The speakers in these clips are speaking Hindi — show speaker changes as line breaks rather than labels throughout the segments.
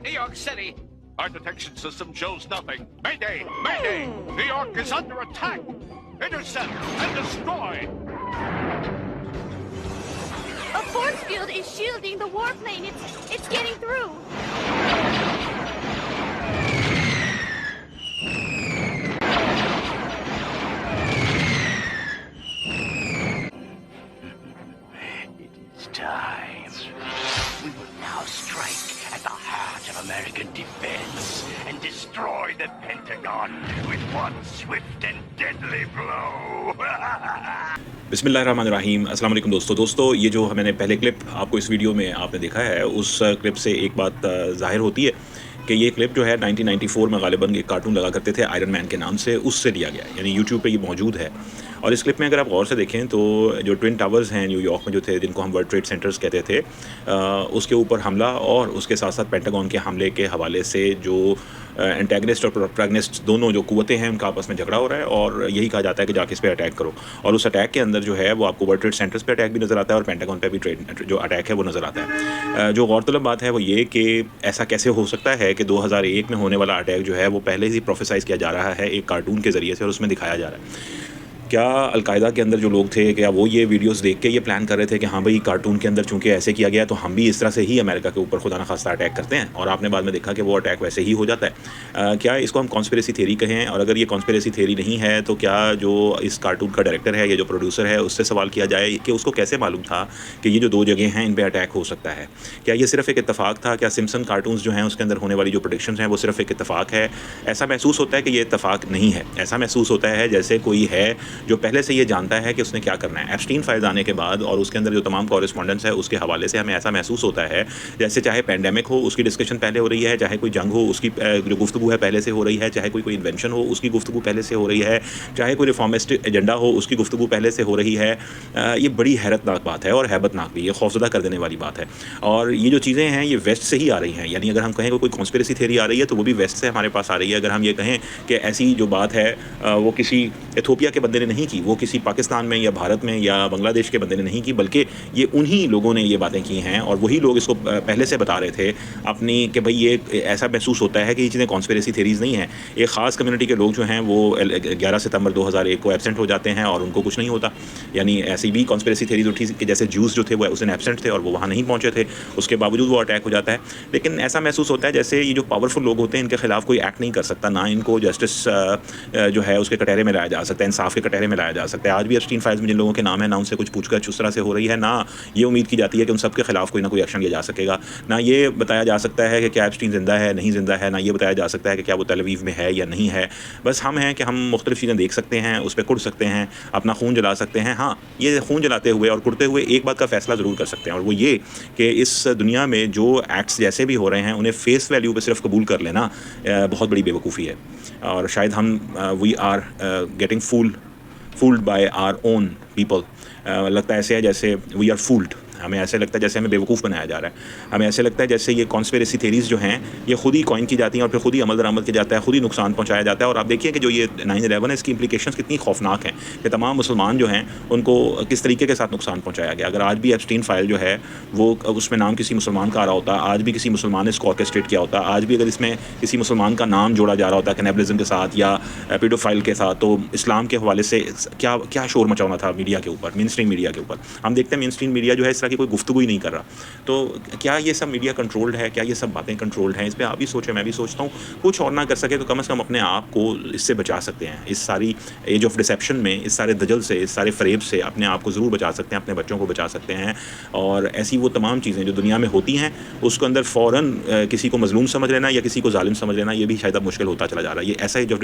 New York City. Our detection system shows nothing. Mayday! Mayday! New York is under attack! Intercept and destroy!
A force field is shielding the warplane. It's getting through.
It's time. We will now strike at the heart of American defense and destroy the Pentagon with one swift and deadly blow.
बिस्मिल्लाहिर्रहमानिर्रहीम। अस्सलाम वालेकुम दोस्तों ये जो मैंने पहले क्लिप आपको इस वीडियो में आपने देखा है, उस क्लिप से एक बात ज़ाहिर होती है कि ये क्लिप जो है 1994 में गालिबन एक कार्टून लगा करते थे आयरन मैन के नाम से, उससे लिया गया है। यानी यूट्यूब पे ये मौजूद है। और इस क्लिप में अगर आप गौर से देखें तो जो ट्विन टावर्स हैं न्यूयॉर्क में जो थे, जिनको हम वर्ल्ड ट्रेड सेंटर्स कहते थे, उसके ऊपर हमला और उसके साथ साथ पेंटागन के हमले के हवाले से जो एंटेगनिस्ट और प्रोटैगनिस्ट दोनों जो कुव्वतें हैं उनका आपस में झगड़ा हो रहा है और यही कहा जाता है कि जाके इस पर अटैक करो। और उस अटैक के अंदर जो है वो आपको वर्ल्ड ट्रेड सेंटर्स पे अटैक भी नज़र आता है और पेंटागन पे भी ट्रेड जो अटैक है वो नज़र आता है। जो गौरतलब बात है वो ये कि ऐसा कैसे हो सकता है कि 2001 में होने वाला अटैक जो है वो पहले ही प्रोफेसाइज किया जा रहा है एक कार्टून के ज़रिए से और उसमें दिखाया जा रहा है। क्या अलकायदा के अंदर जो लोग थे, क्या वो ये वीडियोस देख के ये प्लान कर रहे थे कि हाँ भाई कार्टून के अंदर चूंकि ऐसे किया गया तो हम भी इस तरह से ही अमेरिका के ऊपर खुदा न खास्ता अटैक करते हैं, और आपने बाद में देखा कि वो अटैक वैसे ही हो जाता है। क्या इसको हम कॉन्स्पिरेसी थ्योरी कहें? और अगर ये कॉन्स्पिरेसी थ्योरी नहीं है तो क्या जो इस कार्टून का डायरेक्टर है या जो प्रोड्यूसर है उससे सवाल किया जाए कि उसको कैसे मालूम था कि ये जो दो जगह हैं इन पर अटैक हो सकता है? क्या ये सिर्फ एक इत्तेफाक था? क्या सिम्पसन कार्टून्स जो हैं उसके अंदर होने वाली जो प्रेडिक्शंस हैं वो सिर्फ एक इत्तेफाक है? ऐसा महसूस होता है कि ये इत्तेफाक नहीं है। ऐसा महसूस होता है जैसे कोई है जो पहले से ये जानता है कि उसने क्या करना है। एप्स्टीन फाइल्स आने के बाद और उसके अंदर जो तमाम कॉरेस्पॉन्डेंस है उसके हवाले से हमें ऐसा महसूस होता है जैसे चाहे पेंडेमिक हो उसकी डिस्कशन पहले हो रही है, चाहे कोई जंग हो उसकी जो गुफ्तगू है पहले से हो रही है, चाहे कोई इन्वेंशन हो उसकी गुफ्तगू पहले से हो रही है, चाहे कोई रिफॉर्मिस्ट एजेंडा हो उसकी गुफ्तगू पहले से हो रही है। ये बड़ी हैरतनाक बात है और हैबतनाक भी, ये खौफजदा कर देने वाली बात है। और ये जो चीज़ें हैं ये वेस्ट से ही आ रही हैं। यानी अगर हम कहें कोई कॉन्स्पिरेसी थ्योरी आ रही है तो वो भी वेस्ट से हमारे पास आ रही है। अगर हम ये कहें कि ऐसी जो बात है वो किसी इथोपिया के बंदे ने नहीं की, वो किसी पाकिस्तान में या भारत में या बांग्लादेश के बंदे ने नहीं की, बल्कि ये उन्हीं लोगों ने ये बातें की हैं और वही लोग इसको पहले से बता रहे थे अपनी कि भाई ये ऐसा महसूस होता है कि ये चीज़ें कॉन्स्पिरेसी थ्योरीज नहीं हैं। एक ख़ास कम्युनिटी के लोग जो हैं वो 11 सितंबर 2001 को एब्सेंट हो जाते हैं और उनको कुछ नहीं होता। यानी ऐसी भी कॉन्स्पिरेसी थ्योरीज उठी कि जैसे जूस जो थे वो उस दिन एब्सेंट थे और वो वहाँ नहीं पहुँचे थे, उसके बावजूद वो अटैक हो जाता है। लेकिन ऐसा महसूस होता है जैसे ये जो पावरफुल लोग होते हैं इनके खिलाफ कोई एक्ट नहीं कर सकता, ना इनको जस्टिस जो है उसके कटहरे में लाया जा सकता है, इंसाफ के कटहरे में लाया जा सकता है। आज भी एप्स्टीन फाइल्स में जिन लोगों के नाम है ना उनसे कुछ पूछताछ उस तरह से हो रही है, ना ये उम्मीद की जाती है कि उन सब के खिलाफ कोई ना कोई एक्शन लिया जा सकेगा, ना ये बताया जा सकता है कि क्या एप्स्टीन ज़िंदा है नहीं ज़िंदा है, ना ये बताया जा सकता है कि क्या वो तेल अवीव में है या नहीं है। बस हम हैं कि हम मुख्तलिफ चीज़ें देख सकते हैं, उस पर कुड़ सकते हैं, अपना खून जला सकते हैं। हाँ, ये खून जलाते हुए और कुड़ते हुए एक बात का फ़ैसला ज़रूर कर सकते हैं और वो ये कि इस दुनिया में जो एक्ट्स जैसे भी हो रहे हैं उन्हें फ़ेस वैल्यू पर सिर्फ कबूल कर लेना बहुत बड़ी बेवकूफ़ी है। और शायद हम we are getting fooled by our own people. लगता है ऐसे है जैसे वी आर फूल्ड, हमें ऐसे लगता है जैसे हमें बेवकूफ़ बनाया जा रहा है। हमें ऐसे लगता है जैसे ये कॉन्स्पिरेसी थ्योरीज जो हैं ये खुद ही कॉइन की जाती हैं और फिर खुद ही अमल दरामद किया जाता है, खुद ही नुकसान पहुंचाया जाता है। और आप देखिए कि जो ये 9/11 है इसकी इंप्लीकेशंस कितनी खौफनाक हैं कि तमाम मुसलमान जो हैं उनको किस तरीके के साथ नुकसान पहुंचाया गया। अगर आज भी एप्स्टीन फाइल जो है वो उसमें नाम किसी मुसलमान का आ रहा होता, आज भी किसी मुसलमान ने इसको ऑर्केस्ट्रेट किया होता, आज भी अगर इसमें किसी मुसलमान का नाम जोड़ा जा रहा होता कैनिबलिज्म के साथ या पेडोफाइल के साथ, तो इस्लाम के हवाले से क्या क्या शोर मचाना था मीडिया के ऊपर, मेन स्ट्रीम मीडिया के ऊपर। हम देखते हैं मेन स्ट्रीम मीडिया जो है इस तरह की कोई गुफ्तगू ही नहीं कर रहा। तो क्या ये सब मीडिया कंट्रोल्ड है? क्या ये सब बातें कंट्रोल्ड हैं? इस पे आप भी सोचें, मैं भी सोचता हूँ। कुछ और ना कर सके तो कम से कम अपने आप को इससे बचा सकते हैं। इस सारी एज ऑफ डिसेप्शन में, इस सारे दजल से, इस सारे फरेब से अपने आप को ज़रूर बचा सकते हैं, अपने बच्चों को बचा सकते हैं। और ऐसी वो तमाम चीज़ें जो दुनिया में होती हैं उसको अंदर फ़ौरन किसी को मजलूम समझ लेना या किसी को जालिम समझ लेना, ये भी शायद अब मुश्किल होता चला जा रहा है। ये ऐसा एज ऑफ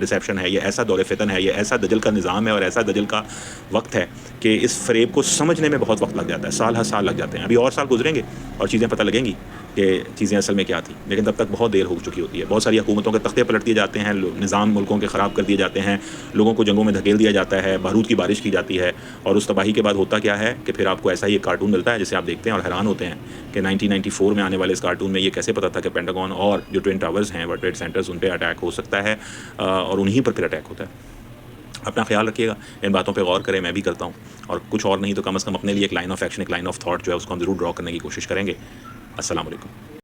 डिसेप्शन है, ये ऐसा दौर फितन है, ये ऐसा दजल का निज़ाम है और ऐसा दजल का वक्त है कि इस फरेब को समझने में बहुत वक्त लग जाता है, साल हर साल लग जाते हैं। अभी और साल गुजरेंगे और चीज़ें पता लगेंगी कि चीज़ें असल में क्या थी, लेकिन तब तक बहुत देर हो चुकी होती है। बहुत सारी हुकूमतों के तख्ते पलट दिए जाते हैं, निज़ाम मुल्कों के ख़राब कर दिए जाते हैं, लोगों को जंगों में धकेल दिया जाता है, बारूद की बारिश की जाती है और उस तबाही के बाद होता क्या है कि फिर आपको ऐसा ही एक कार्टून मिलता है जिसे आप देखते हैं और हैरान होते हैं कि 1994 में आने वाले इस कार्टून में ये कैसे पता था कि पेंटागन और जो ट्विन टावर्स हैं वर्ल्ड ट्रेड सेंटर्स उन पर अटैक हो सकता है और उन्हीं पर फिर अटैक होता है। अपना ख्याल रखिएगा, इन बातों पे गौर करें, मैं भी करता हूँ और कुछ और नहीं तो कम से कम अपने लिए एक लाइन ऑफ एक्शन, एक लाइन ऑफ थॉट जो है उसको हम ज़रूर ड्रॉ करने की कोशिश करेंगे। अस्सलाम वालेकुम।